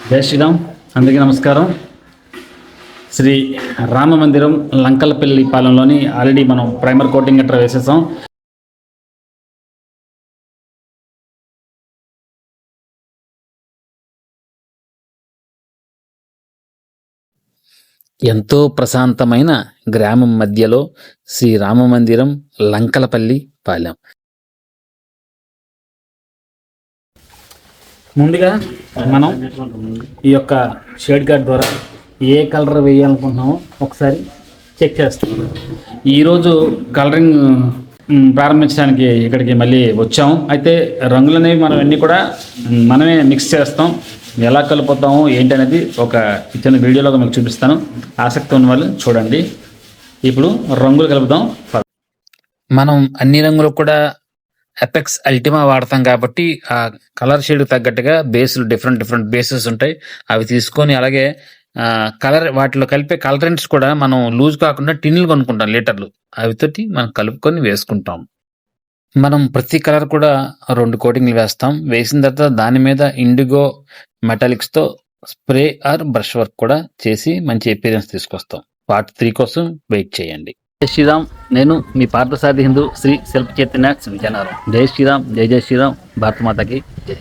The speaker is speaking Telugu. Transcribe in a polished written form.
జై శ్రీరామ్. అందరికీ నమస్కారం. శ్రీ రామ మందిరం లంకలపల్లి పాలెంలోని ఆల్రెడీ మనం ప్రైమర్ కోటింగ్ గట్రా వేసేసాం. ఎంతో ప్రశాంతమైన గ్రామం మధ్యలో శ్రీ రామ మందిరం లంకలపల్లి పాలెం. ముందుగా మనం ఈ యొక్క షేడ్ కార్డ్ ద్వారా ఏ కలర్ వేయాలనుకుంటున్నామో ఒకసారి చెక్ చేస్తాం. ఈరోజు కలరింగ్ ప్రారంభించడానికి ఇక్కడికి మళ్ళీ వచ్చాము. అయితే రంగులు అనేవి మనం అన్నీ కూడా మనమే మిక్స్ చేస్తాం. ఎలా కలుపుతాము ఏంటి అనేది ఒక చిన్న వీడియోలో మీకు చూపిస్తాను. ఆసక్తి ఉన్న వాళ్ళు చూడండి. ఇప్పుడు రంగులు కలుపుదాం. మనం అన్ని రంగులు కూడా ఎపెక్స్ అల్టిమా వాడతాం కాబట్టి ఆ కలర్ షేడ్ తగ్గట్టుగా బేస్లు డిఫరెంట్ బేసెస్ ఉంటాయి. అవి తీసుకొని అలాగే కలర్ వాటిలో కలిపే కలరెంట్స్ కూడా మనం లూజ్ కాకుండా టిన్నులు కొనుక్కుంటాం, లీటర్లు. అవితోటి మనం కలుపుకొని వేసుకుంటాం. మనం ప్రతి కలర్ కూడా 2 కోటింగ్లు వేస్తాం. వేసిన తర్వాత దాని మీద ఇండిగో మెటాలిక్స్తో స్ప్రే ఆర్ బ్రష్ వర్క్ కూడా చేసి మంచి ఎపీరియన్స్ తీసుకొస్తాం. పార్ట్ 3 కోసం వెయిట్ చేయండి. జై శ్రీరామ్. నేను మీ పార్థసారథి హిందూ శ్రీ శిల్ప చైతన్య విజయనగరం. జై శ్రీరామ్. జై శ్రీరామ్. భారత మాతకి జై.